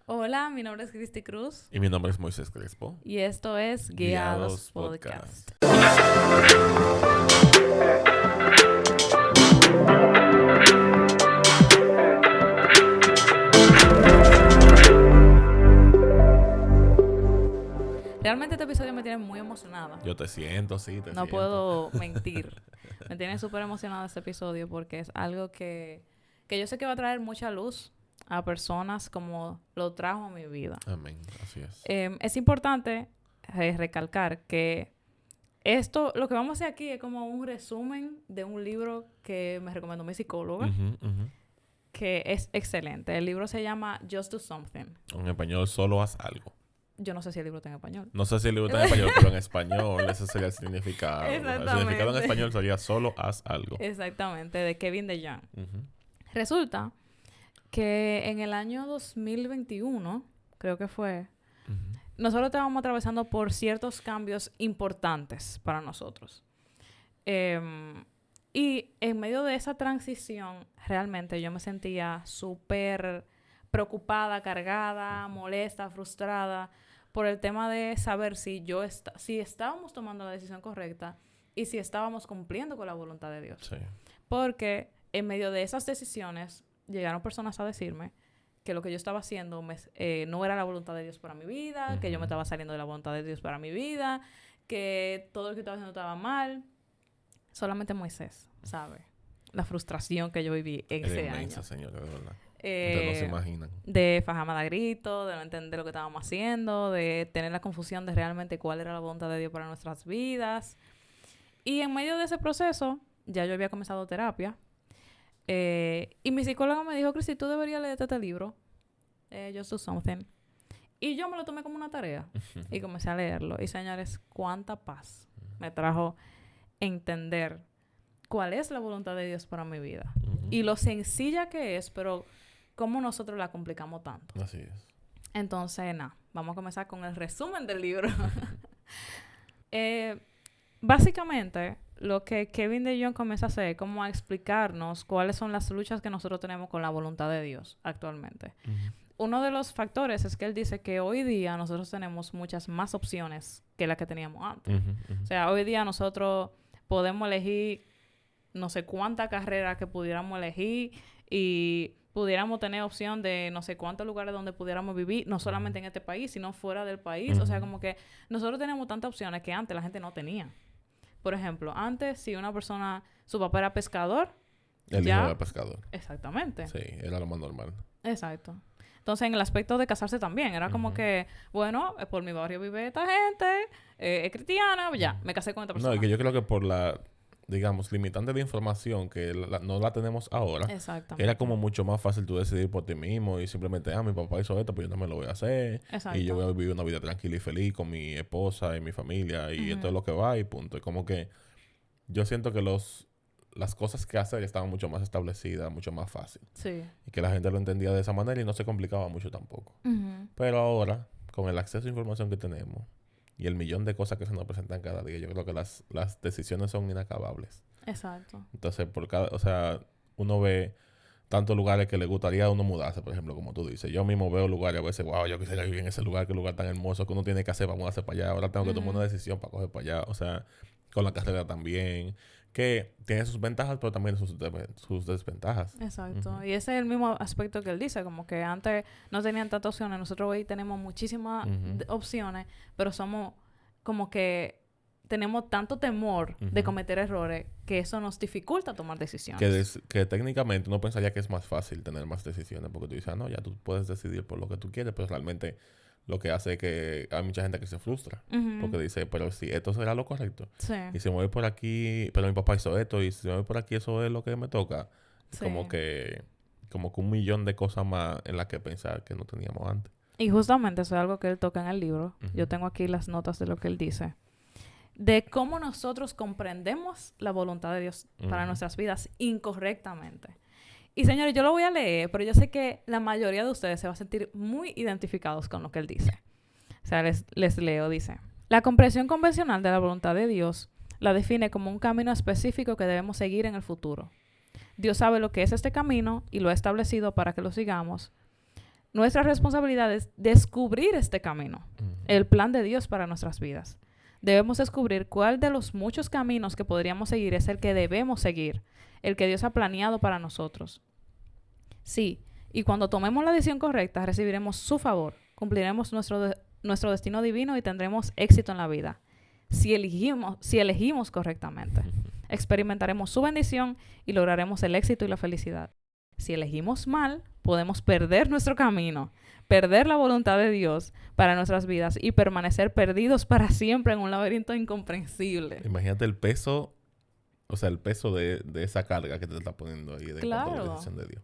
Hola, mi nombre es Cristi Cruz Y mi nombre es Moisés Crespo. y esto es Guiados Podcast. Realmente este episodio me tiene muy emocionada. Yo te siento, sí, te No siento. puedo mentir. Me tiene súper emocionada este episodio porque es algo que yo sé que va a traer mucha luz a personas como lo trajo a mi vida. Amén, así es. Es importante recalcar que esto, lo que vamos a hacer aquí es como un resumen de un libro que me recomendó mi psicóloga, que es excelente. El libro se llama Just Do Something. En español, solo haz algo. Yo no sé si el libro está en español. No sé si el libro está en español, pero en español ese sería el significado. El significado en Exactamente. español sería solo haz algo. Exactamente, de Kevin DeYoung. Ujú. Resulta que en el año 2021, creo que fue, Ujú. nosotros estábamos atravesando por ciertos cambios importantes para nosotros. Y en medio de esa transición, realmente yo me sentía súper preocupada, cargada, molesta, frustrada por el tema de saber si si estábamos tomando la decisión correcta y si estábamos cumpliendo con la voluntad de Dios. Sí. Porque en medio de esas decisiones llegaron personas a decirme que lo que yo estaba haciendo no era la voluntad de Dios para mi vida, que yo me estaba saliendo de la voluntad de Dios para mi vida, que todo lo que estaba haciendo estaba mal. Solamente Moisés sabe la frustración que yo viví en Es ese inmensa, año. señora, de verdad. Ustedes no se imaginan. De fajarme a grito, de no entender lo que estábamos haciendo, de tener la confusión de realmente cuál era la voluntad de Dios para nuestras vidas. Y en medio de ese proceso, ya yo había comenzado terapia. Y mi psicóloga me dijo, Cristi, tú deberías leerte este libro, Just Do Something. Y yo me lo tomé como una tarea y comencé a leerlo. Y señores, cuánta paz me trajo entender cuál es la voluntad de Dios para mi vida. Y lo sencilla que es, pero cómo nosotros la complicamos tanto. Así es. Entonces, nada, vamos a comenzar con el resumen del libro. Básicamente, lo que Kevin DeYoung comienza a hacer es como a explicarnos cuáles son las luchas que nosotros tenemos con la voluntad de Dios actualmente. Uno de los factores es que él dice que hoy día nosotros tenemos muchas más opciones que las que teníamos antes. O sea, hoy día nosotros podemos elegir no sé cuánta carrera que pudiéramos elegir y pudiéramos tener opción de no sé cuántos lugares donde pudiéramos vivir, no solamente en este país, sino fuera del país. O sea, como que nosotros tenemos tantas opciones que antes la gente no tenía. Por ejemplo, antes, si una persona, su papá era pescador, El ya... hijo de pescador. Exactamente. Sí, era lo más normal. Exacto. Entonces, en el aspecto de casarse también, era como que, bueno, por mi barrio vive esta gente, es cristiana, ya, me casé con esta persona. No, y que yo creo que por la, digamos, limitante de información que no la tenemos ahora, Exactamente. era como mucho más fácil tú decidir por ti mismo y simplemente, mi papá hizo esto, pues yo no me lo voy a hacer. Exacto. Y yo voy a vivir una vida tranquila y feliz con mi esposa y mi familia y esto es lo que va y punto. Y como que yo siento que las cosas que hacer estaban mucho más establecidas, mucho más fácil. Sí. Y que la gente lo entendía de esa manera y no se complicaba mucho tampoco. Pero ahora, con el acceso a información que tenemos y el millón de cosas que se nos presentan cada día, yo creo que las decisiones son inacabables. Exacto. Entonces, o sea, uno ve tantos lugares que le gustaría a uno mudarse, por ejemplo, como tú dices. Yo mismo veo lugares a veces, wow, yo quisiera vivir en ese lugar, qué lugar tan hermoso que uno tiene que hacer para mudarse para allá. Ahora tengo que tomar una decisión para coger para allá. O sea, con la carrera también, que tiene sus ventajas, pero también sus desventajas. Exacto. Y ese es el mismo aspecto que él dice, como que antes no tenían tantas opciones. Nosotros hoy tenemos muchísimas opciones, pero somos como que tenemos tanto temor de cometer errores que eso nos dificulta tomar decisiones. Que técnicamente uno pensaría que es más fácil tener más decisiones porque tú dices, no, ya tú puedes decidir por lo que tú quieres, pero realmente lo que hace es que hay mucha gente que se frustra porque dice, pero si esto será lo correcto. Sí. Y si me voy por aquí, pero mi papá hizo esto y si me voy por aquí eso es lo que me toca. Sí. Como que un millón de cosas más en las que pensar que no teníamos antes. Y justamente eso es algo que él toca en el libro. Yo tengo aquí las notas de lo que él dice. De cómo nosotros comprendemos la voluntad de Dios para nuestras vidas incorrectamente. Y señores, yo lo voy a leer, pero yo sé que la mayoría de ustedes se va a sentir muy identificados con lo que él dice. O sea, les leo, dice. La comprensión convencional de la voluntad de Dios la define como un camino específico que debemos seguir en el futuro. Dios sabe lo que es este camino y lo ha establecido para que lo sigamos. Nuestra responsabilidad es descubrir este camino, el plan de Dios para nuestras vidas. Debemos descubrir cuál de los muchos caminos que podríamos seguir es el que debemos seguir, el que Dios ha planeado para nosotros. Sí, y cuando tomemos la decisión correcta, recibiremos su favor, cumpliremos nuestro destino divino y tendremos éxito en la vida. Si elegimos correctamente, experimentaremos su bendición y lograremos el éxito y la felicidad. Si elegimos mal, podemos perder nuestro camino, perder la voluntad de Dios para nuestras vidas y permanecer perdidos para siempre en un laberinto incomprensible. Imagínate el peso, o sea, el peso de esa carga que te está poniendo ahí de cuanto a la decisión de Dios.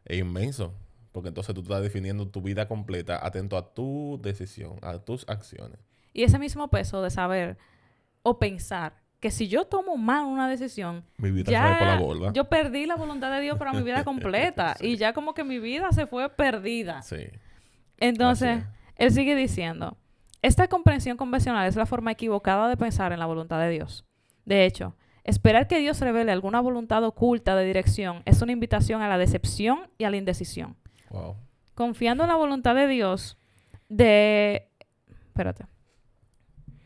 Es inmenso, porque entonces tú estás definiendo tu vida completa atento a tu decisión, a tus acciones. Y ese mismo peso de saber o pensar que si yo tomo mal una decisión, mi vida se va por la borda. Yo perdí la voluntad de Dios para mi vida completa. Sí. Y ya como que mi vida se fue perdida. Sí. Entonces, él sigue diciendo, esta comprensión convencional es la forma equivocada de pensar en la voluntad de Dios. De hecho, esperar que Dios revele alguna voluntad oculta de dirección es una invitación a la decepción y a la indecisión. Wow. Confiando en la voluntad de Dios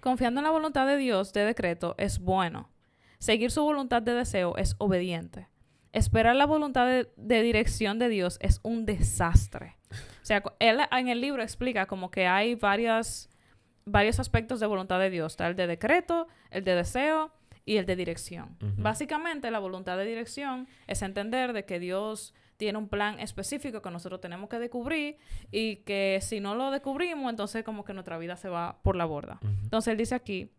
Confiando en la voluntad de Dios de decreto es bueno. Seguir su voluntad de deseo es obediente. Esperar la voluntad de dirección de Dios es un desastre. O sea, él en el libro explica como que hay varios aspectos de voluntad de Dios. Está el de decreto, el de deseo y el de dirección. Básicamente, la voluntad de dirección es entender de que Dios tiene un plan específico que nosotros tenemos que descubrir y que si no lo descubrimos, entonces como que nuestra vida se va por la borda. Entonces, él dice aquí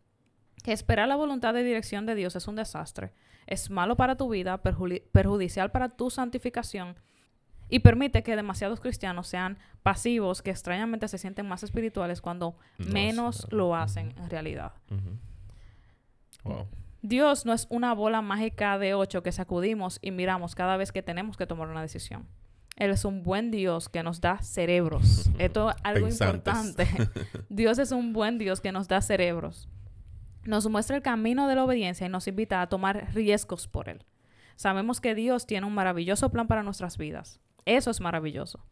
que esperar la voluntad de dirección de Dios es un desastre. Es malo para tu vida, perjudicial para tu santificación y permite que demasiados cristianos sean pasivos, que extrañamente se sienten más espirituales cuando menos lo hacen en realidad. Wow. Dios no es una bola mágica de 8 que sacudimos y miramos cada vez que tenemos que tomar una decisión. Él es un buen Dios que nos da cerebros. Esto es algo importante. Dios es un buen Dios que nos da cerebros. Nos muestra el camino de la obediencia y nos invita a tomar riesgos por él. Sabemos que Dios tiene un maravilloso plan para nuestras vidas. Eso es maravilloso.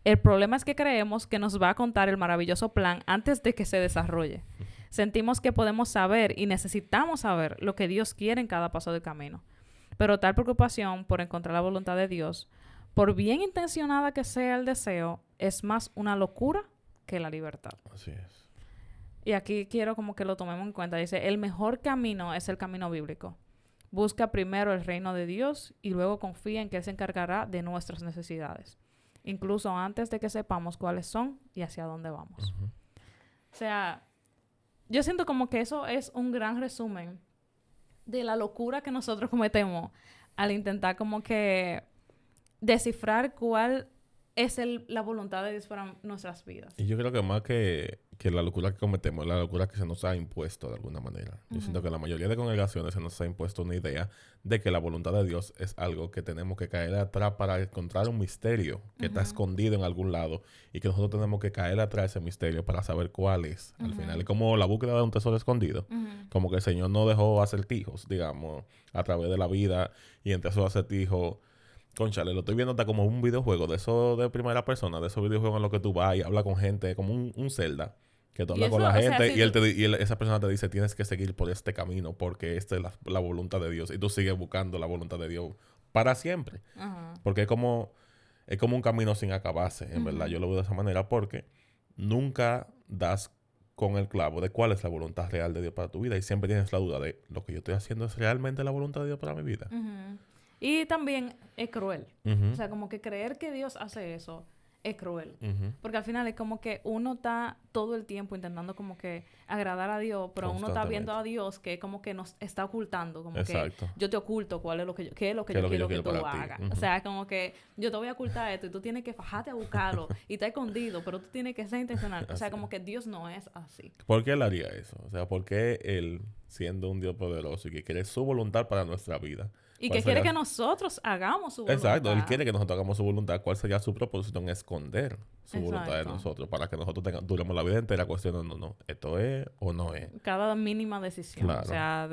El problema es que creemos que nos va a contar el maravilloso plan antes de que se desarrolle. Sentimos que podemos saber y necesitamos saber lo que Dios quiere en cada paso del camino. Pero tal preocupación por encontrar la voluntad de Dios, por bien intencionada que sea el deseo, es más una locura que la libertad. Así es. Y aquí quiero como que lo tomemos en cuenta. Dice, el mejor camino es el camino bíblico. Busca primero el reino de Dios y luego confía en que Él se encargará de nuestras necesidades, incluso antes de que sepamos cuáles son y hacia dónde vamos. O sea, yo siento como que eso es un gran resumen de la locura que nosotros cometemos al intentar como que descifrar cuál es la voluntad de Dios para nuestras vidas. Y yo creo que más que la locura que cometemos, la locura que se nos ha impuesto de alguna manera. Yo siento que la mayoría de congregaciones se nos ha impuesto una idea de que la voluntad de Dios es algo que tenemos que caer atrás para encontrar un misterio que está escondido en algún lado y que nosotros tenemos que caer atrás de ese misterio para saber cuál es al final. Es como la búsqueda de un tesoro escondido. Como que el Señor no dejó acertijos, digamos, a través de la vida y entre esos acertijos, cónchale, lo estoy viendo hasta como un videojuego de eso de primera persona, de esos videojuegos en los que tú vas y hablas con gente, como un Zelda, que tú hablas con la gente y esa persona te dice, tienes que seguir por este camino porque esta es la voluntad de Dios y tú sigues buscando la voluntad de Dios para siempre. Porque es como un camino sin acabarse, en verdad. Yo lo veo de esa manera porque nunca das con el clavo de cuál es la voluntad real de Dios para tu vida y siempre tienes la duda de, ¿lo que yo estoy haciendo es realmente la voluntad de Dios para mi vida? Y también es cruel. O sea, como que creer que Dios hace eso es cruel. Porque al final es como que uno está todo el tiempo intentando como que agradar a Dios, pero uno está viendo a Dios que como que nos está ocultando. Como que yo te oculto cuál es lo que yo, qué es lo que yo quiero que tú hagas. O sea, como que yo te voy a ocultar esto y tú tienes que fajarte a buscarlo y está escondido, pero tú tienes que ser intencional. O sea, como que Dios no es así. ¿Por qué Él haría eso? O sea, ¿por qué Él, siendo un Dios poderoso y que quiere su voluntad para nuestra vida, y que quiere que nosotros hagamos su voluntad? Exacto, Él quiere que nosotros hagamos su voluntad. ¿Cuál sería su propósito en esconder su voluntad de nosotros? Para que nosotros duremos la vida entera cuestionando, no, ¿esto es o no es? Cada mínima decisión. Claro. O sea,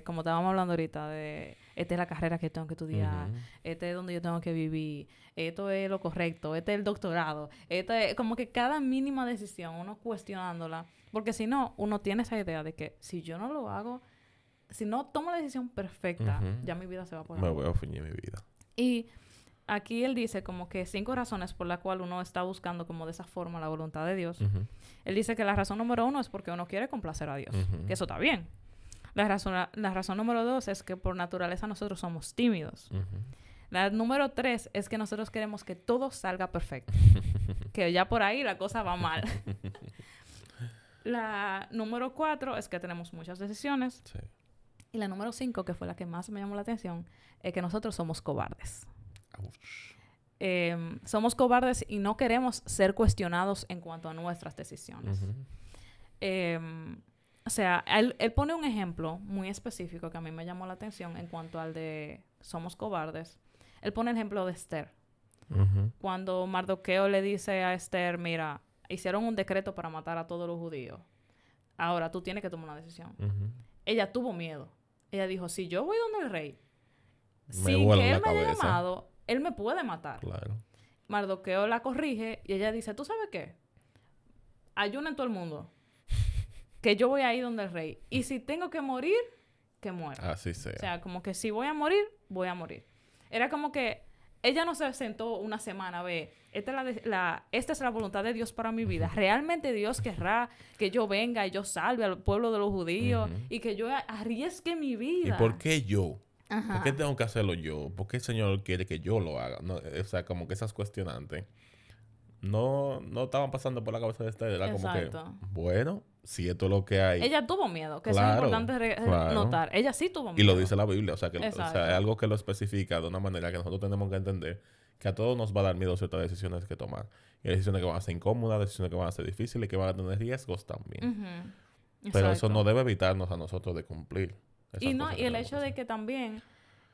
como estábamos hablando ahorita, de esta es la carrera que tengo que estudiar, este es donde yo tengo que vivir, esto es lo correcto, este es el doctorado, este es como que cada mínima decisión uno cuestionándola, porque si no, uno tiene esa idea de que si yo no lo hago, si no tomo la decisión perfecta, ya mi vida se va por ahí. Me voy a finir mi vida. Y aquí él dice como que 5 razones por las cuales uno está buscando como de esa forma la voluntad de Dios. Él dice que la razón número 1 es porque uno quiere complacer a Dios, que eso está bien. La razón número 2 es que por naturaleza nosotros somos tímidos. La número 3 es que nosotros queremos que todo salga perfecto. Que ya por ahí la cosa va mal. La número 4 es que tenemos muchas decisiones. Sí. Y la número 5, que fue la que más me llamó la atención, es que nosotros somos cobardes. Somos cobardes y no queremos ser cuestionados en cuanto a nuestras decisiones. O sea, él pone un ejemplo muy específico que a mí me llamó la atención en cuanto al de somos cobardes. Él pone el ejemplo de Esther. Cuando Mardoqueo le dice a Esther, mira, hicieron un decreto para matar a todos los judíos. Ahora tú tienes que tomar una decisión. Ella tuvo miedo. Ella dijo, si yo voy donde el rey, sin que él me haya llamado, él me puede matar. Claro. Mardoqueo la corrige y ella dice, ¿tú sabes qué? Ayuna en todo el mundo. Que yo voy a ir donde el rey. Y si tengo que morir, que muera. Así sea. O sea, como que si voy a morir, voy a morir. Era como que ella no se sentó una semana a ver, esta es la voluntad de Dios para mi vida. ¿Realmente Dios querrá que yo venga y yo salve al pueblo de los judíos y que yo arriesgue mi vida? ¿Y por qué yo? ¿Por qué tengo que hacerlo yo? ¿Por qué el Señor quiere que yo lo haga? No, o sea, como que esas cuestionantes no estaban pasando por la cabeza de Esther. Era como que, bueno, si esto es lo que hay. Ella tuvo miedo, que eso es importante notar. Ella sí tuvo miedo. Y lo dice la Biblia, o sea, que es algo que lo especifica de una manera que nosotros tenemos que entender que a todos nos va a dar miedo ciertas decisiones que tomar. Y hay decisiones que van a ser incómodas, decisiones que van a ser difíciles y que van a tener riesgos también. Pero eso no debe evitarnos a nosotros de cumplir. Y el hecho de que también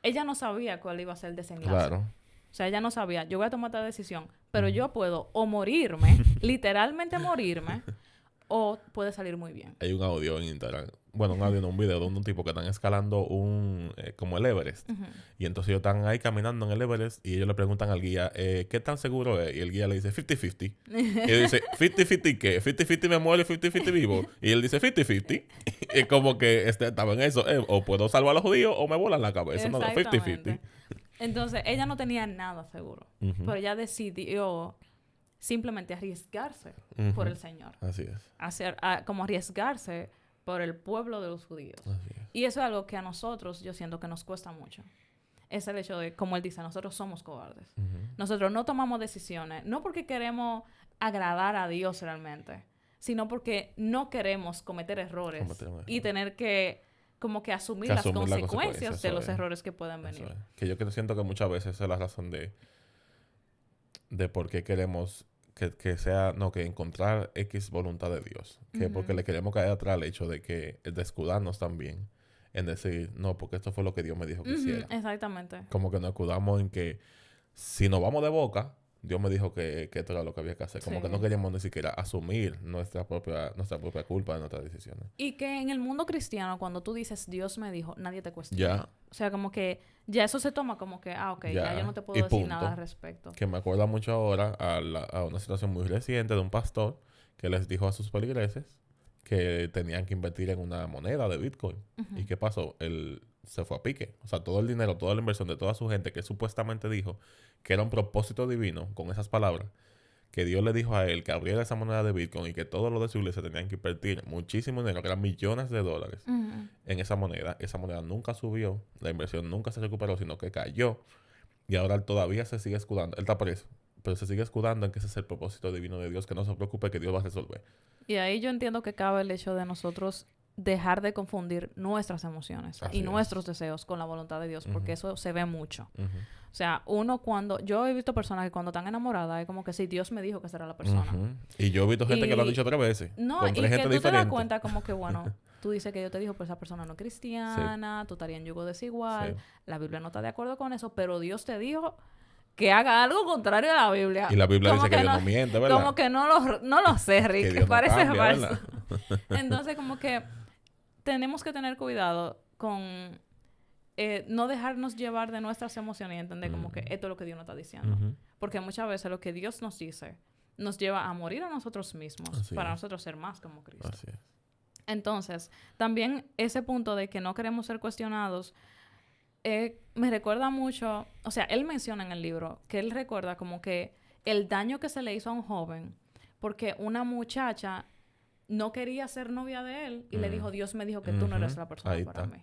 ella no sabía cuál iba a ser el desenlace. Claro. O sea, ella no sabía, yo voy a tomar esta decisión, pero yo puedo o morirme, literalmente morirme, o puede salir muy bien. Hay un audio en Instagram, bueno, un audio en un video de un tipo que están escalando como el Everest. Y entonces ellos están ahí caminando en el Everest y ellos le preguntan al guía, ¿qué tan seguro es? Y el guía le dice, 50-50. Y él dice, ¿50-50 qué? ¿50-50 me muero y 50-50 vivo? Y él dice, 50-50. Y como que estaba en eso, o puedo salvar a los judíos o me vuelan la cabeza. No, 50-50. Entonces, ella no tenía nada seguro. Pero ella decidió simplemente arriesgarse por el Señor. Así es. Como arriesgarse por el pueblo de los judíos. Así es. Y eso es algo que a nosotros, yo siento que nos cuesta mucho. Es el hecho de, como él dice, nosotros somos cobardes. Nosotros no tomamos decisiones, no porque queremos agradar a Dios realmente, sino porque no queremos cometer errores y tener que como que asumir las consecuencias de los errores que pueden venir. Que yo siento que muchas veces es la razón de por qué queremos que sea, no, que encontrar X voluntad de Dios. Que porque le queremos caer atrás al hecho de que descuidarnos también en decir, no, porque esto fue lo que Dios me dijo que hiciera. Exactamente. Como que nos escudamos en que si nos vamos de boca, Dios me dijo que esto era lo que había que hacer. Como que no queríamos ni siquiera asumir nuestra propia culpa de nuestras decisiones. Y que en el mundo cristiano, cuando tú dices Dios me dijo, nadie te cuestiona. Ya. O sea, como que ya eso se toma como que, ok, ya yo no te puedo decir nada al respecto. Que me acuerda mucho ahora a una situación muy reciente de un pastor que les dijo a sus feligreses que tenían que invertir en una moneda de Bitcoin. ¿Y qué pasó? Él se fue a pique. O sea, todo el dinero, toda la inversión de toda su gente que supuestamente dijo que era un propósito divino con esas palabras, que Dios le dijo a él que abriera esa moneda de Bitcoin y que todo lo de su iglesia tenían que invertir muchísimo dinero, que eran millones de dólares en esa moneda. Esa moneda nunca subió, la inversión nunca se recuperó, sino que cayó. Y ahora él todavía se sigue escudando. Él está preso, pero se sigue escudando en que ese es el propósito divino de Dios, que no se preocupe, que Dios va a resolver. Y ahí yo entiendo que cabe el hecho de nosotros dejar de confundir nuestras emociones y nuestros deseos con la voluntad de Dios, porque eso se ve mucho. O sea, yo he visto personas que cuando están enamoradas es como que sí, Dios me dijo que será la persona. Y yo he visto gente que lo ha dicho 3 veces. No, con 3 y que gente tú diferente. te das cuenta como que, bueno, tú dices que Dios te dijo, pero esa persona no es cristiana, tú estarías en yugo desigual, la Biblia no está de acuerdo con eso, pero Dios te dijo que haga algo contrario a la Biblia. Y la Biblia dice que Dios no miente, ¿verdad? Como que no lo sé, Rick, que parece cambia, falso. Entonces, como que tenemos que tener cuidado con no dejarnos llevar de nuestras emociones y entender como que esto es lo que Dios nos está diciendo. Porque muchas veces lo que Dios nos dice nos lleva a morir a nosotros mismos Así para es. nosotros ser más como Cristo. Así es. Entonces, también ese punto de que no queremos ser cuestionados me recuerda mucho, o sea, él menciona en el libro que él recuerda como que el daño que se le hizo a un joven porque una muchacha no quería ser novia de él y le dijo, Dios me dijo que tú no eres la persona Ahí para está. mí.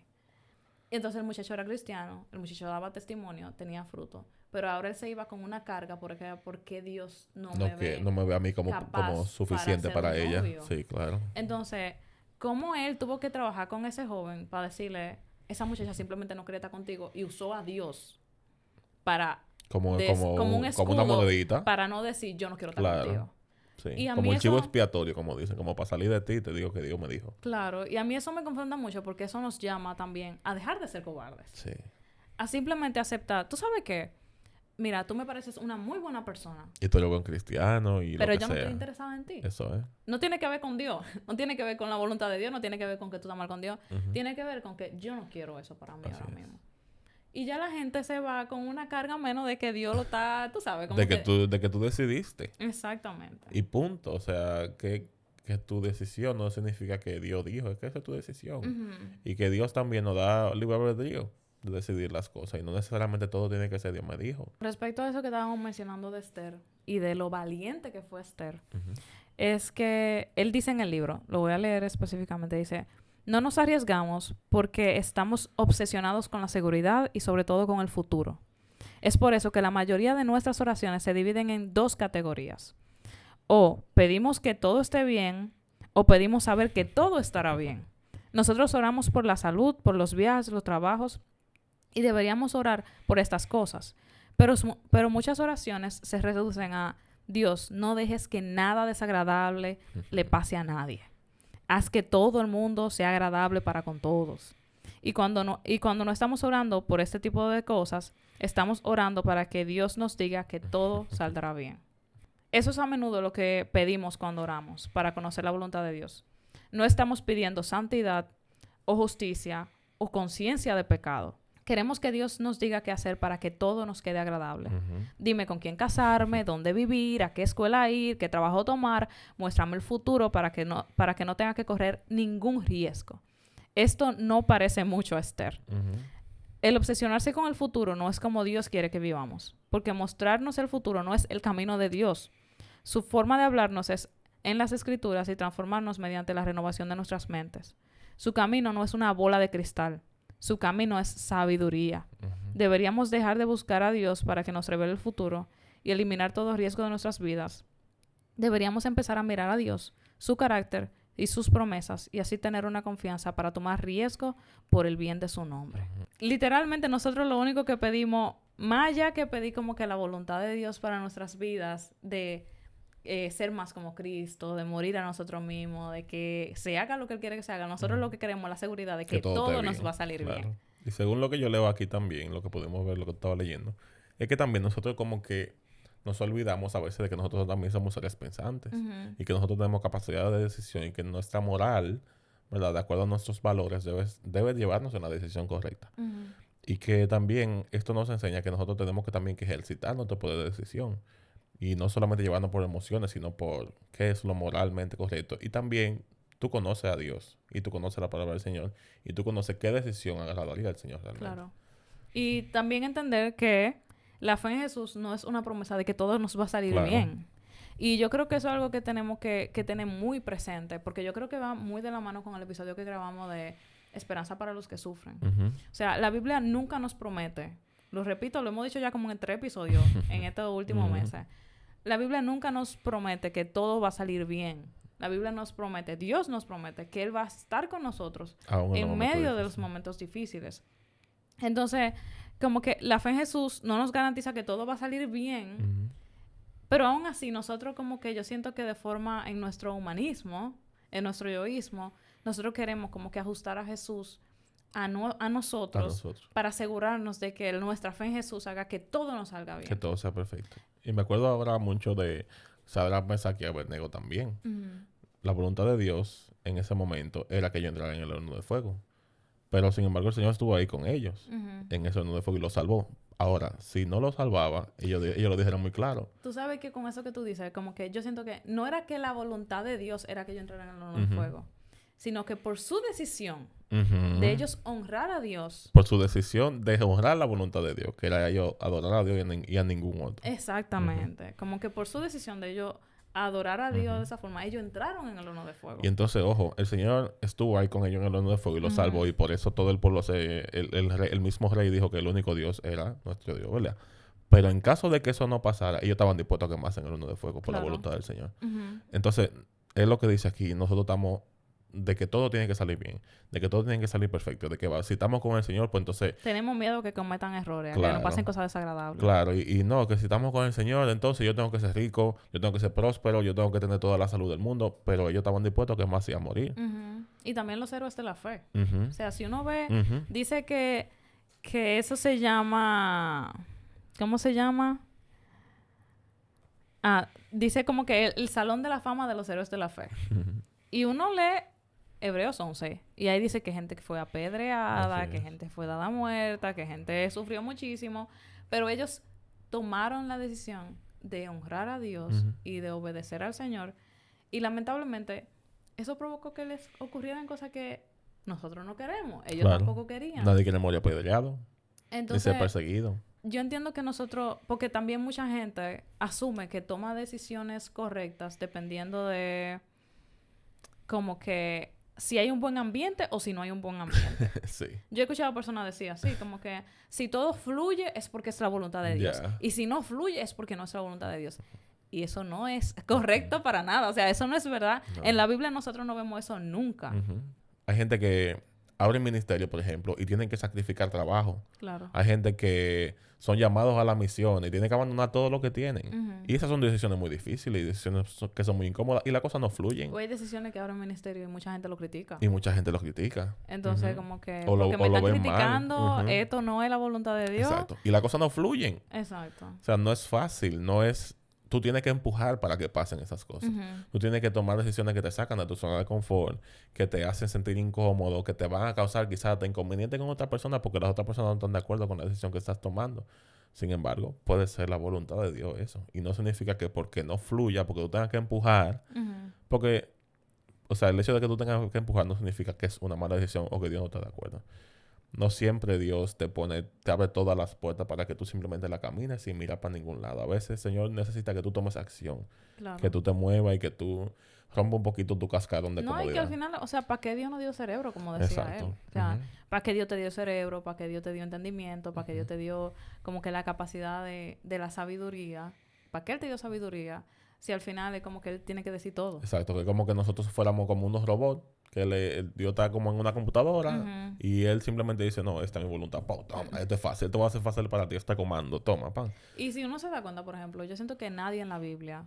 Y entonces el muchacho era cristiano, el muchacho daba testimonio, tenía fruto, pero ahora él se iba con una carga porque Dios no me ve No me ve a mí como capaz suficiente para para ser un ella. novio. Sí, claro. Entonces, ¿cómo él tuvo que trabajar con ese joven para decirle, esa muchacha simplemente no quería estar contigo y usó a Dios para Como un escudo una monedita. para no decir yo no quiero estar Claro. contigo? Sí. Y a Como mí el chivo eso- expiatorio, como dicen. Como para salir de ti, te digo que Dios me dijo. Claro, y a mí eso me confronta mucho porque eso nos llama también a dejar de ser cobardes. Sí. A simplemente aceptar, ¿tú sabes qué? Mira, tú me pareces una muy buena persona, Y tú eres buen cristiano y pero lo que yo no sea. estoy interesada en ti. Eso es. No tiene que ver con Dios, no tiene que ver con la voluntad de Dios, no tiene que ver con que tú estás mal con Dios. Tiene que ver con que yo no quiero eso para mí Así ahora es. mismo. Y ya la gente se va con una carga menos de que Dios lo está, tú sabes, como De que tú decidiste. Exactamente. Y punto. O sea, que tu decisión no significa que Dios dijo. Es que esa es tu decisión. Ujú. Y que Dios también nos da libre albedrío de decidir las cosas. Y no necesariamente todo tiene que ser Dios me dijo. Respecto a eso que estábamos mencionando de Esther y de lo valiente que fue Esther, Ujú. es que él dice en el libro, lo voy a leer específicamente, dice, no nos arriesgamos porque estamos obsesionados con la seguridad y sobre todo con el futuro. Es por eso que la mayoría de nuestras oraciones se dividen en dos categorías. O pedimos que todo esté bien o pedimos saber que todo estará bien. Nosotros oramos por la salud, por los viajes, los trabajos y deberíamos orar por estas cosas. Pero muchas oraciones se reducen a Dios, no dejes que nada desagradable le pase a nadie. Haz que todo el mundo sea agradable para con todos. Y cuando no estamos orando por este tipo de cosas, estamos orando para que Dios nos diga que todo saldrá bien. Eso es a menudo lo que pedimos cuando oramos, para conocer la voluntad de Dios. No estamos pidiendo santidad o justicia o conciencia de pecado. Queremos que Dios nos diga qué hacer para que todo nos quede agradable. Dime con quién casarme, dónde vivir, a qué escuela ir, qué trabajo tomar. Muéstrame el futuro para que no tenga que correr ningún riesgo. Esto no parece mucho a Esther. El obsesionarse con el futuro no es como Dios quiere que vivamos, porque mostrarnos el futuro no es el camino de Dios. Su forma de hablarnos es en las Escrituras y transformarnos mediante la renovación de nuestras mentes. Su camino no es una bola de cristal. Su camino es sabiduría. Deberíamos dejar de buscar a Dios para que nos revele el futuro y eliminar todo riesgo de nuestras vidas. Deberíamos empezar a mirar a Dios, su carácter y sus promesas y así tener una confianza para tomar riesgo por el bien de su nombre. Literalmente nosotros lo único que pedimos, más allá que pedir como que la voluntad de Dios para nuestras vidas, de ser más como Cristo, de morir a nosotros mismos, de que se haga lo que Él quiere que se haga. Nosotros lo que queremos es la seguridad de que todo nos va a salir bien. Y según lo que yo leo aquí también, lo que pudimos ver, lo que estaba leyendo, es que también nosotros como que nos olvidamos a veces de que nosotros también somos seres pensantes y que nosotros tenemos capacidad de decisión y que nuestra moral, ¿verdad? De acuerdo a nuestros valores, debe llevarnos en la decisión correcta. Y que también esto nos enseña que nosotros tenemos que también que ejercitar nuestro poder de decisión. Y no solamente llevarnos por emociones, sino por qué es lo moralmente correcto. Y también tú conoces a Dios y tú conoces la palabra del Señor y tú conoces qué decisión agradaría al Señor realmente. Claro. Y también entender que la fe en Jesús no es una promesa de que todo nos va a salir bien. Y yo creo que eso es algo que tenemos que tener muy presente, porque yo creo que va muy de la mano con el episodio que grabamos de Esperanza para los que sufren. O sea, la Biblia nunca nos promete, lo repito, lo hemos dicho ya como en 3 episodios en estos últimos meses. La Biblia nunca nos promete que todo va a salir bien. La Biblia nos promete, Dios nos promete que Él va a estar con nosotros en medio de los momentos difíciles. Entonces, como que la fe en Jesús no nos garantiza que todo va a salir bien, pero aún así nosotros como que yo siento que de forma en nuestro humanismo, en nuestro egoísmo, nosotros queremos como que ajustar a Jesús a nosotros para asegurarnos de que nuestra fe en Jesús haga que todo nos salga bien. Que todo sea perfecto. Y me acuerdo ahora mucho de Sadrach, Mesach y Abednego también. La voluntad de Dios en ese momento era que yo entrara en el horno de fuego. Pero, sin embargo, el Señor estuvo ahí con ellos. Ujú. En ese horno de fuego y los salvó. Ahora, si no lo salvaba, ellos lo dijeron muy claro. Tú sabes que con eso que tú dices, como que yo siento que no era que la voluntad de Dios era que ellos entraran en el horno de Ujú. fuego, sino que por su decisión Ujú. de ellos honrar a Dios. Por su decisión de honrar la voluntad de Dios, que era ellos adorar a Dios y a ningún otro. Exactamente. Como que por su decisión de ellos adorar a Dios Ujú. de esa forma, ellos entraron en el horno de fuego. Y entonces, ojo, el Señor estuvo ahí con ellos en el horno de fuego y los Ujú. salvó. Y por eso todo el pueblo, el mismo rey dijo que el único Dios era nuestro Dios, ¿verdad? Pero en caso de que eso no pasara, ellos estaban dispuestos a quemarse en el horno de fuego por la Claro. voluntad del Señor. Ujú. Entonces, es lo que dice aquí. Nosotros estamos de que todo tiene que salir bien, de que todo tiene que salir perfecto, de que si estamos con el Señor, pues entonces, Tenemos miedo que cometan errores, a que Claro. nos pasen cosas desagradables. claro, y no, que si estamos con el Señor, entonces yo tengo que ser rico, yo tengo que ser próspero, yo tengo que tener toda la salud del mundo, pero ellos estaban dispuestos a que más a morir. Ujú. Y también los héroes de la fe. Ujú. O sea, si uno ve, Ujú. dice que eso se llama, ¿cómo se llama? Dice como que el Salón de la Fama de los Héroes de la Fe. Y uno lee Hebreos 11 y ahí dice que gente que fue apedreada, Así que es. gente fue dada muerta, que gente sufrió muchísimo, pero ellos tomaron la decisión de honrar a Dios Ujú. y de obedecer al Señor. Y lamentablemente eso provocó que les ocurrieran cosas que nosotros no queremos. Ellos Claro. tampoco querían. Nadie quiere morir apedreado, ni ser Entonces, perseguido. yo entiendo que nosotros, porque también mucha gente asume que toma decisiones correctas dependiendo de como que si hay un buen ambiente o si no hay un buen ambiente. Sí. Yo he escuchado a personas decir así, como que si todo fluye es porque es la voluntad de Dios. Ya. Y si no fluye es porque no es la voluntad de Dios. Y eso no es correcto para nada. O sea, eso no es verdad. No. En la Biblia nosotros no vemos eso nunca. Ujú. Hay gente que abre ministerio, por ejemplo, y tienen que sacrificar trabajo. Claro. Hay gente que son llamados a la misión y tienen que abandonar todo lo que tienen. Ujú. Y esas son decisiones muy difíciles y decisiones que son muy incómodas y las cosas no fluyen. O hay decisiones que abren ministerio y mucha gente lo critica. Y mucha gente los critica. Entonces, Ujú. como que O lo- porque me o lo están ven mal. criticando, Ujú. esto no es la voluntad de Dios. Exacto. Y las cosas no fluyen. Exacto. O sea, no es fácil, no es... Tú tienes que empujar para que pasen esas cosas. Ujú. Tú tienes que tomar decisiones que te sacan de tu zona de confort, que te hacen sentir incómodo, que te van a causar quizás hasta inconveniente con otra persona porque las otras personas no están de acuerdo con la decisión que estás tomando. Sin embargo, puede ser la voluntad de Dios eso. Y no significa que porque no fluya, porque tú tengas que empujar, Ujú. porque, o sea, el hecho de que tú tengas que empujar no significa que es una mala decisión o que Dios no está de acuerdo. No siempre Dios te abre todas las puertas para que tú simplemente la camines sin mirar para ningún lado. A veces el Señor necesita que tú tomes acción, Claro. que tú te muevas y que tú rompas un poquito tu cascarón de No, y que comodidad. al final, o sea, ¿para qué Dios nos dio cerebro, como decía Exacto. él? O sea, Ujú. ¿para qué Dios te dio cerebro? ¿Para qué Dios te dio entendimiento? ¿Para qué Dios te dio como que la capacidad de la sabiduría? ¿Para qué Él te dio sabiduría? Si al final es como que Él tiene que decir todo. Exacto, que como que nosotros fuéramos como unos robots, que Dios está como en una computadora Ujú. y Él simplemente dice, no, esta es mi voluntad, toma, esto es fácil, esto va a ser fácil para ti, este comando, toma, pan. Y si uno se da cuenta, por ejemplo, yo siento que nadie en la Biblia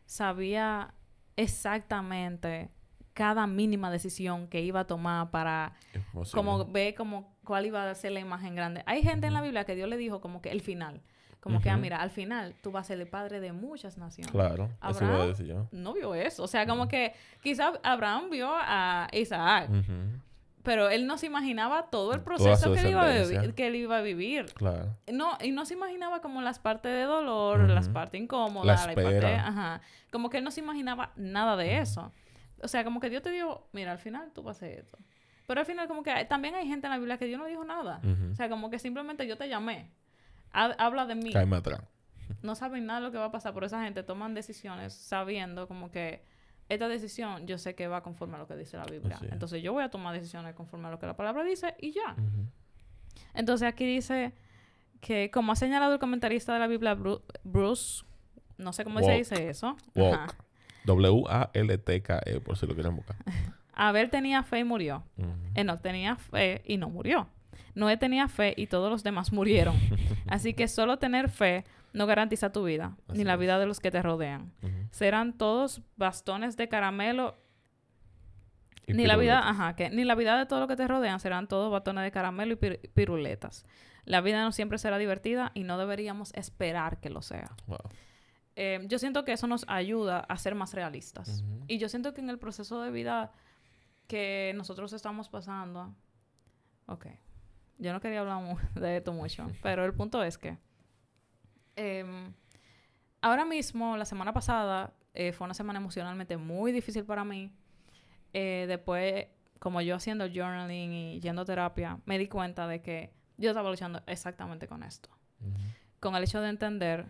sabía exactamente cada mínima decisión que iba a tomar para Imposible. como ver como cuál iba a ser la imagen grande. Hay gente en la Ujú. Biblia que Dios le dijo como que el final. Como que, mira, al final tú vas a ser el padre de muchas naciones. Claro, eso iba a Abraham decir yo. no vio eso. O sea, como que quizás Abraham vio a Isaac, Ujú. pero él no se imaginaba todo el Toda proceso su que descendencia. él iba a vivir. Claro. No, y no se imaginaba como las partes de dolor, Ujú. las partes incómodas, La parte, espera. ajá. Como que él no se imaginaba nada de eso. O sea, como que Dios te dijo, mira, al final tú vas a hacer esto. Pero al final como que también hay gente en la Biblia que Dios no dijo nada. Ujú. O sea, como que simplemente yo te llamé. Habla de mí. Cáeme atrás. No saben nada de lo que va a pasar, pero esa gente toman decisiones sabiendo como que esta decisión yo sé que va conforme a lo que dice la Biblia. Así es. Entonces yo voy a tomar decisiones conforme a lo que la palabra dice y ya. Ujú. Entonces aquí dice que como ha señalado el comentarista de la Biblia Bruce, no sé cómo se Walk. dice eso. Walk. Ajá. WALTKE, por si lo quieren buscar. Abel tenía fe y murió. Ujú. Enoc tenía fe y no murió. Noé tenía fe y todos los demás murieron. Así que solo tener fe no garantiza tu vida, Así ni la es. vida de los que te rodean. Ujú. Serán todos bastones de caramelo. Y Ni la vida, piruletas. ni la vida de todo lo que te rodean serán todos bastones de caramelo y piruletas. La vida no siempre será divertida y no deberíamos esperar que lo sea. Wow. Yo siento que eso nos ayuda a ser más realistas. Ujú. Y yo siento que en el proceso de vida que nosotros estamos pasando, Ok. Yo no quería hablar de esto mucho, pero el punto es que ahora mismo, la semana pasada, fue una semana emocionalmente muy difícil para mí. Después, como yo haciendo journaling y yendo a terapia, me di cuenta de que yo estaba luchando exactamente con esto. Uh-huh. Con el hecho de entender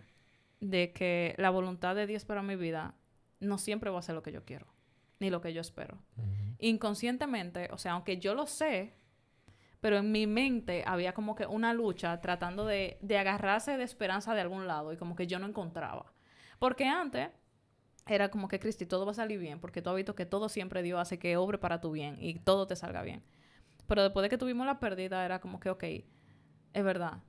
de que la voluntad de Dios para mi vida no siempre va a ser lo que yo quiero, ni lo que yo espero. Uh-huh. Inconscientemente, o sea, aunque yo lo sé, pero en mi mente había como que una lucha tratando de agarrarse de esperanza de algún lado y como que yo no encontraba. Porque antes era como que, Cristi, todo va a salir bien, porque tú has visto que todo siempre Dios hace que obre para tu bien y todo te salga bien. Pero después de que tuvimos la pérdida, era como que, ok, es verdad,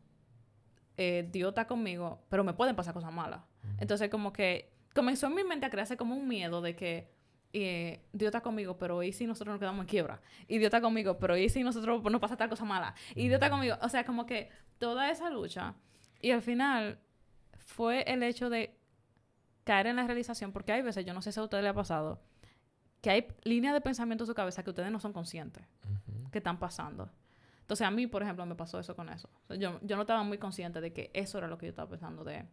Dios está conmigo, pero me pueden pasar cosas malas. Uh-huh. Entonces, como que comenzó en mi mente a crearse como un miedo de que Dios está conmigo, pero ¿y si nosotros nos quedamos en quiebra? Y Dios está conmigo, pero ¿y si nosotros nos pasa tal cosa mala? Y Dios está conmigo. O sea, como que toda esa lucha. Y al final fue el hecho de caer en la realización, porque hay veces, yo no sé si a ustedes les ha pasado, que hay líneas de pensamiento en su cabeza que ustedes no son conscientes uh-huh. que están pasando. Entonces, a mí, por ejemplo, me pasó eso con eso. O sea, yo no estaba muy consciente de que eso era lo que yo estaba pensando, de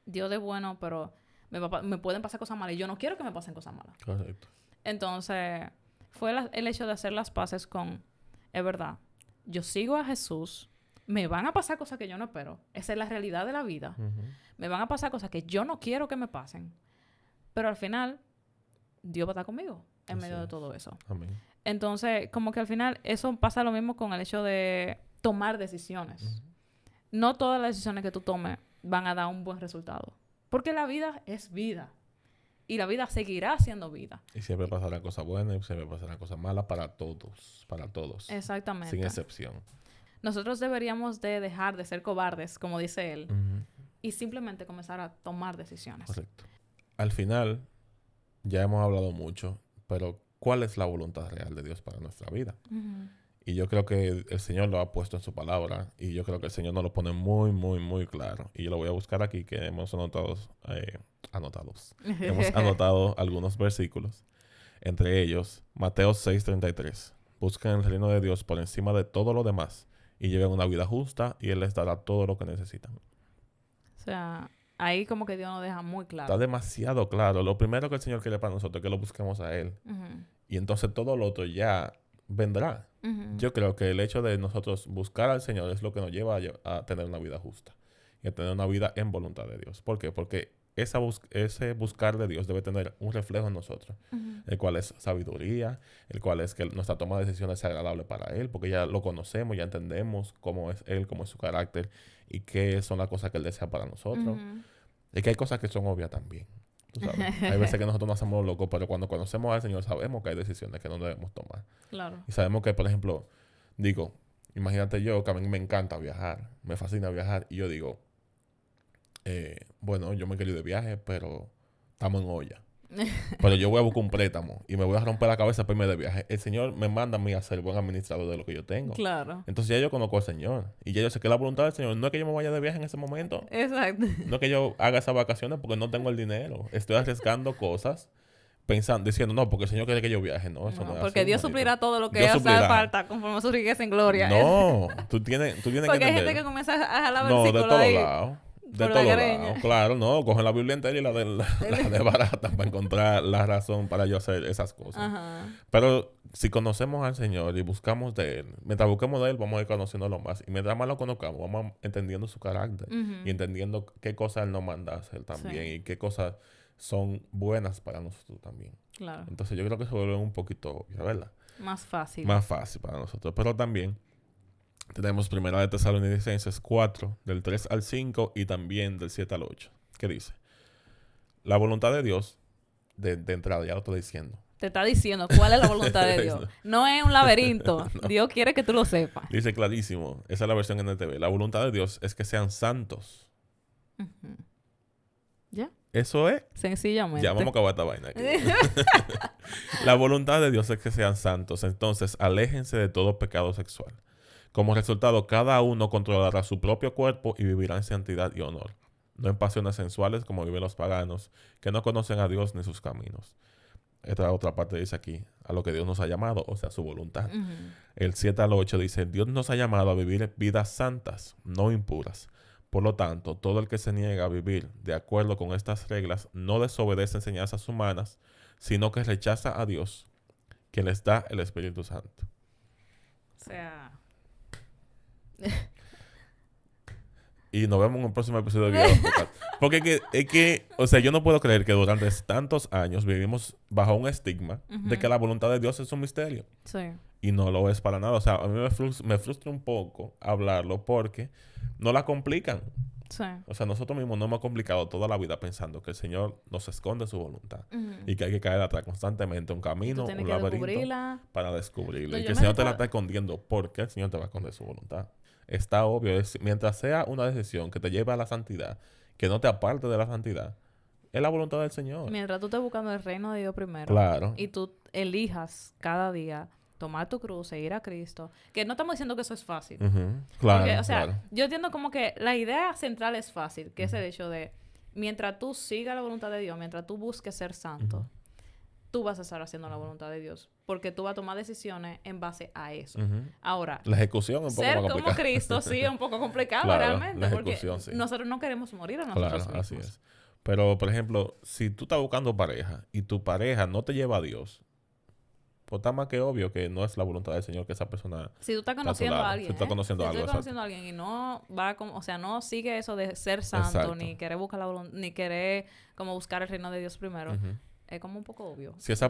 Dios es bueno, pero me pueden pasar cosas malas y yo no quiero que me pasen cosas malas. Correcto. Entonces, fue el hecho de hacer las paces con, es verdad, yo sigo a Jesús, me van a pasar cosas que yo no espero. Esa es la realidad de la vida. Uh-huh. Me van a pasar cosas que yo no quiero que me pasen. Pero al final, Dios va a estar conmigo en medio de todo eso. Amén. Entonces, como que al final, eso pasa lo mismo con el hecho de tomar decisiones. Uh-huh. No todas las decisiones que tú tomes van a dar un buen resultado. Porque la vida es vida. Y la vida seguirá siendo vida. Y siempre pasarán cosas buenas y siempre pasarán cosas malas para todos. Para todos. Exactamente. Sin excepción. Nosotros deberíamos de dejar de ser cobardes, como dice él, uh-huh. y simplemente comenzar a tomar decisiones. Correcto. Al final, ya hemos hablado mucho, pero ¿cuál es la voluntad real de Dios para nuestra vida? Uh-huh. Y yo creo que el Señor lo ha puesto en su palabra y yo creo que el Señor nos lo pone muy, muy, muy claro. Y yo lo voy a buscar aquí, que hemos anotado algunos versículos. Entre ellos, Mateo 6:33. Busquen el reino de Dios por encima de todo lo demás y lleven una vida justa y Él les dará todo lo que necesitan. O sea, ahí como que Dios nos deja muy claro. Está demasiado claro. Lo primero que el Señor quiere para nosotros es que lo busquemos a Él. Uh-huh. Y entonces todo lo otro ya vendrá. Uh-huh. Yo creo que el hecho de nosotros buscar al Señor es lo que nos lleva a tener una vida justa y a tener una vida en voluntad de Dios. ¿Por qué? Porque ese buscar de Dios debe tener un reflejo en nosotros, uh-huh. el cual es sabiduría, el cual es que nuestra toma de decisiones sea agradable para Él, porque ya lo conocemos, ya entendemos cómo es Él, cómo es su carácter y qué son las cosas que Él desea para nosotros. Uh-huh. Y que hay cosas que son obvias también. Tú sabes. Hay veces que nosotros nos hacemos locos, pero cuando conocemos al Señor sabemos que hay decisiones que no debemos tomar. Claro. Y sabemos que, por ejemplo, imagínate yo, que a mí me encanta viajar, me fascina viajar, y yo digo, bueno, yo me quiero ir de viaje, pero estamos en olla. Pero yo voy a buscar un préstamo y me voy a romper la cabeza para irme de viaje. El Señor me manda a mí a ser buen administrador de lo que yo tengo. Claro. Entonces ya yo conozco al Señor. Y ya yo sé que la voluntad del Señor no es que yo me vaya de viaje en ese momento. Exacto. No es que yo haga esas vacaciones porque no tengo el dinero. Estoy arriesgando cosas diciendo, no, porque el Señor quiere que yo viaje. No, eso no es porque así, Dios manito. suplirá todo lo que hace falta conforme a su riqueza en gloria. No, tú tienes que entender. Porque hay gente que comienza a jalar no, versículos de todos ahí. lados. De todos lados. Claro, no. Cogen la Biblia entera y la de barata para encontrar la razón para yo hacer esas cosas. Ajá. Pero si conocemos al Señor y buscamos de Él, mientras busquemos de Él, vamos a ir conociéndolo más. Y mientras más lo conozcamos, vamos entendiendo su carácter. Uh-huh. Y entendiendo qué cosas Él nos manda a hacer también. Sí. Y qué cosas son buenas para nosotros también. Claro. Entonces yo creo que se vuelve un poquito obvio, ¿verdad? Más fácil. Más fácil para nosotros. Pero también tenemos 1 de Tesalonicenses 4, del 3 al 5 y también del 7 al 8. ¿Qué dice? La voluntad de Dios, de entrada, ya lo estoy diciendo. Te está diciendo cuál es la voluntad de Dios. No es un laberinto. No. Dios quiere que tú lo sepas. Dice clarísimo. Esa es la versión NTV. La voluntad de Dios es que sean santos. Uh-huh. ¿Ya? Eso es. Sencillamente. Ya, vamos a acabar esta vaina aquí. La voluntad de Dios es que sean santos. Entonces, aléjense de todo pecado sexual. Como resultado, cada uno controlará su propio cuerpo y vivirá en santidad y honor. No en pasiones sensuales como viven los paganos, que no conocen a Dios ni sus caminos. esta otra parte dice aquí, a lo que Dios nos ha llamado, o sea, su voluntad. Ujú. El 7 al 8 dice, Dios nos ha llamado a vivir vidas santas, no impuras. Por lo tanto, todo el que se niega a vivir de acuerdo con estas reglas no desobedece enseñanzas humanas, sino que rechaza a Dios, que les da el Espíritu Santo. O sea... Y nos vemos en un próximo episodio de Video Podcast. Porque es que, o sea, yo no puedo creer que durante tantos años vivimos bajo un estigma de que la voluntad de Dios es un misterio. Sí. Y no lo es para nada. O sea, a mí me frustra un poco hablarlo porque no la complican. Sí. O sea, nosotros mismos nos hemos complicado toda la vida pensando que el Señor nos esconde su voluntad. Ujú. Y que hay que caer atrás constantemente un Y camino, tú tienes un que laberinto descubrirla. para descubrirlo. No, Y yo que el me Señor te la recuerdo- está escondiendo porque el Señor te va a esconder su voluntad. Está obvio. Mientras sea una decisión que te lleve a la santidad, que no te aparte de la santidad, es la voluntad del Señor. Mientras tú estés buscando el reino de Dios primero. Claro. Y tú elijas cada día tomar tu cruz, seguir a Cristo. Que no estamos diciendo que eso es fácil. Ujú. Claro, Porque, o sea, claro. yo entiendo como que la idea central es fácil, que es el hecho de, mientras tú sigas la voluntad de Dios, mientras tú busques ser santo, Ujú. tú vas a estar haciendo la voluntad de Dios. Porque tú vas a tomar decisiones en base a eso. Ujú. Ahora, La ejecución es un poco ser más como complicada. Cristo sí es un poco complicado Claro, realmente. la Porque ejecución, sí. nosotros no queremos morir a nosotros Claro, mismos. así es. Pero, por ejemplo, si tú estás buscando pareja y tu pareja no te lleva a Dios, pues está más que obvio que no es la voluntad del Señor que esa persona... Si tú estás a su conociendo lado. a alguien, Si tú estás conociendo si a tú algo, estás conociendo a alguien y no va como, o sea, no sigue eso de ser santo, Exacto. ni querer buscar la ni querer como buscar el reino de Dios primero, Ujú. es como un poco obvio. Si esa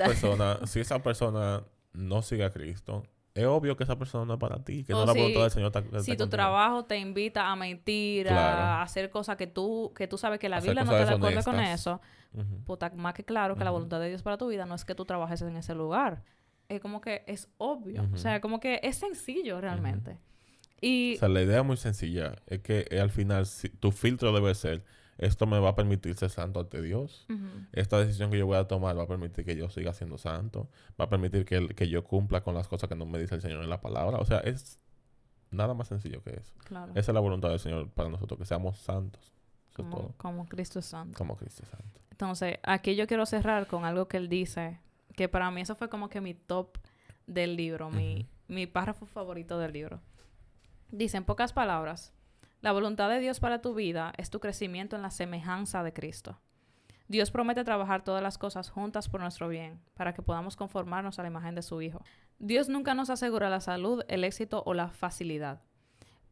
persona no sigue a Cristo, es obvio que esa persona no es para ti, que O no es la si- voluntad del Señor. Si tu trabajo te invita a mentir, Claro. a hacer cosas que tú sabes que la Hacer Biblia no está cosas de acuerdo con deshonestas. eso, Ujú. pues está más que claro que la Ujú. voluntad de Dios para tu vida no es que tú trabajes en ese lugar. Es como que es obvio. Ujú. O sea, como que es sencillo realmente. O Y sea, la idea es muy sencilla. Es que al final tu filtro debe ser, esto me va a permitir ser santo ante Dios. ujú, Esta decisión que yo voy a tomar va a permitir que yo siga siendo santo. Va a permitir que yo cumpla con las cosas que no me dice el Señor en la palabra. O sea, es nada más sencillo que eso. claro, Esa es la voluntad del Señor para nosotros, que seamos santos. Eso es como, todo. como Cristo es santo. Como Cristo es santo. Entonces, aquí yo quiero cerrar con algo que él dice, que para mí eso fue como que mi top del libro, mi párrafo favorito del libro. Dice, en pocas palabras, la voluntad de Dios para tu vida es tu crecimiento en la semejanza de Cristo. Dios promete trabajar todas las cosas juntas por nuestro bien, para que podamos conformarnos a la imagen de su Hijo. Dios nunca nos asegura la salud, el éxito o la facilidad,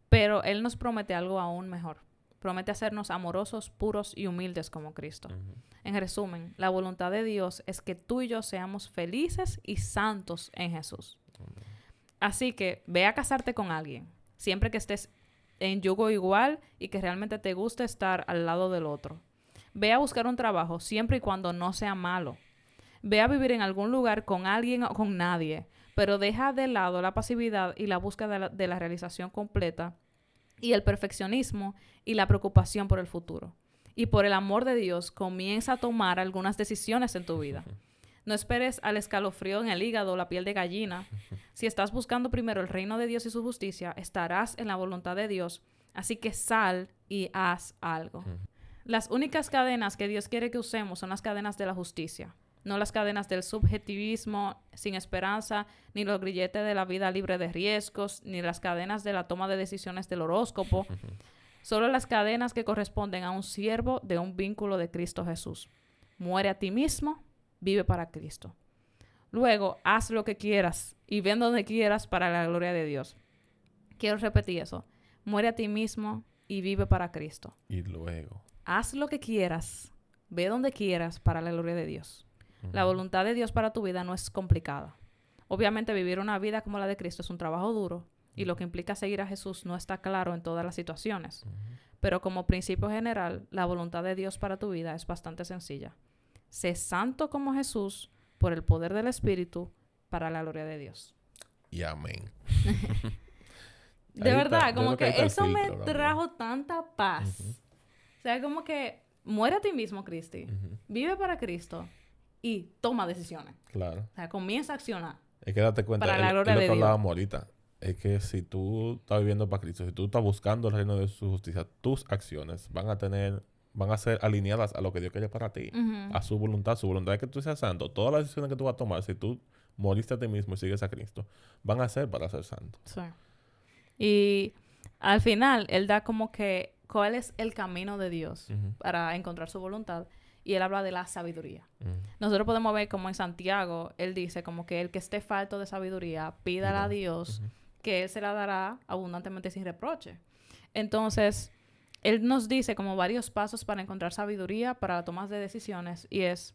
pero Él nos promete algo aún mejor. Promete hacernos amorosos, puros y humildes como Cristo. Ujú. En resumen, la voluntad de Dios es que tú y yo seamos felices y santos en Jesús. Así que ve a casarte con alguien, siempre que estés en yugo igual y que realmente te guste estar al lado del otro. Ve a buscar un trabajo siempre y cuando no sea malo. Ve a vivir en algún lugar con alguien o con nadie, pero deja de lado la pasividad y la búsqueda de la realización completa y el perfeccionismo y la preocupación por el futuro. Y por el amor de Dios, comienza a tomar algunas decisiones en tu vida. No esperes al escalofrío en el hígado o la piel de gallina. Si estás buscando primero el reino de Dios y su justicia, estarás en la voluntad de Dios. Así que sal y haz algo. Las únicas cadenas que Dios quiere que usemos son las cadenas de la justicia, no las cadenas del subjetivismo sin esperanza, ni los grilletes de la vida libre de riesgos, ni las cadenas de la toma de decisiones del horóscopo. Solo las cadenas que corresponden a un siervo de un vínculo de Cristo Jesús. Muere a ti mismo, vive para Cristo. Luego, haz lo que quieras y ven donde quieras para la gloria de Dios. Quiero repetir eso. Muere a ti mismo y vive para Cristo. Y luego. Haz lo que quieras, ve donde quieras para la gloria de Dios. La voluntad de Dios para tu vida no es complicada. Obviamente vivir una vida como la de Cristo es un trabajo duro y lo que implica seguir a Jesús no está claro en todas las situaciones. Pero como principio general, la voluntad de Dios para tu vida es bastante sencilla. Sé santo como Jesús por el poder del Espíritu para la gloria de Dios. Y amén. De Ahí verdad, está. Yo como creo que ahí que está el eso me filtro también. trajo tanta paz. O sea, como que muere a ti mismo, Cristi. Vive para Cristo y toma decisiones. Claro. O sea, comienza a accionar. Es que date cuenta, Para la es gloria lo de que Dios. hablábamos ahorita. Es que si tú estás viviendo para Cristo, si tú estás buscando el reino de su justicia, tus acciones van a tener van a ser alineadas a lo que Dios quiere para ti, a su voluntad. Su voluntad es que tú seas santo. Todas las decisiones que tú vas a tomar, si tú moriste a ti mismo y sigues a Cristo, van a ser para ser santo. Sí. Y al final, él da como que cuál es el camino de Dios para encontrar su voluntad. Y él habla de la sabiduría. Nosotros podemos ver como en Santiago, él dice como que el que esté falto de sabiduría, pídala a Dios, que él se la dará abundantemente sin reproche. Entonces, él nos dice como varios pasos para encontrar sabiduría para la toma de decisiones. Y es,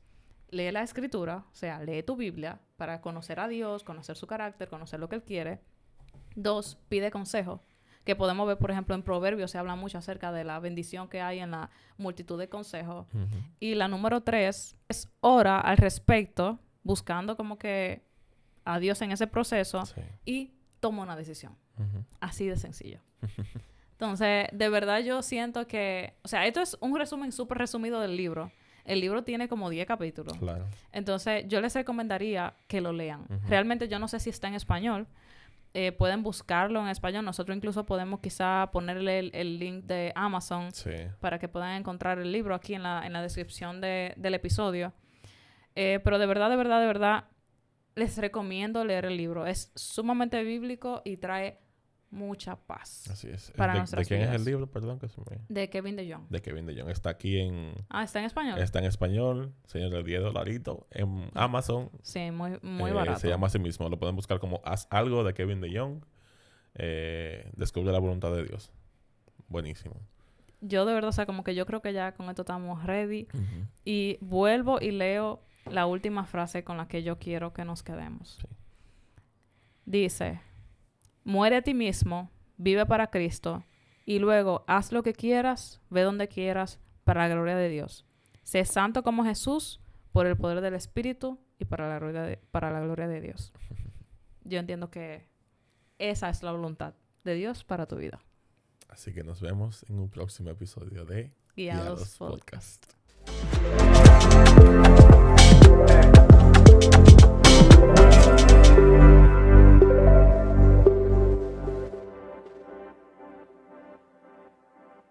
lee la Escritura, o sea, lee tu Biblia para conocer a Dios, conocer su carácter, conocer lo que Él quiere. 2, pide consejo. Que podemos ver, por ejemplo, en Proverbios se habla mucho acerca de la bendición que hay en la multitud de consejos. Y la número 3 es ora al respecto, buscando como que a Dios en ese proceso y toma una decisión. Así de sencillo. Entonces, de verdad yo siento que... O sea, esto es un resumen súper resumido del libro. El libro tiene como 10 capítulos. Claro. Entonces, yo les recomendaría que lo lean. Realmente yo no sé si está en español. Pueden buscarlo en español. Nosotros incluso podemos quizá ponerle el link de Amazon para que puedan encontrar el libro aquí en la descripción del episodio. Pero de verdad, les recomiendo leer el libro. Es sumamente bíblico y trae mucha paz. Así es. Para ¿De quién es el libro? Perdón, que se me... De Kevin DeYoung. De Kevin DeYoung. Está aquí en... ¿Está en español? Está en español. Señor, de $10 en Amazon. Sí, muy barato. Se llama así mismo. Lo pueden buscar como Haz algo de Kevin DeYoung. Descubre la voluntad de Dios. Buenísimo. Yo de verdad, o sea, como que yo creo que ya con esto estamos ready. Y vuelvo y leo la última frase con la que yo quiero que nos quedemos. Sí. Dice... Muere a ti mismo, vive para Cristo, y luego haz lo que quieras, ve donde quieras, para la gloria de Dios. Sé santo como Jesús, por el poder del Espíritu y para la gloria de Dios. Yo entiendo que esa es la voluntad de Dios para tu vida. Así que nos vemos en un próximo episodio de Guiados Podcast.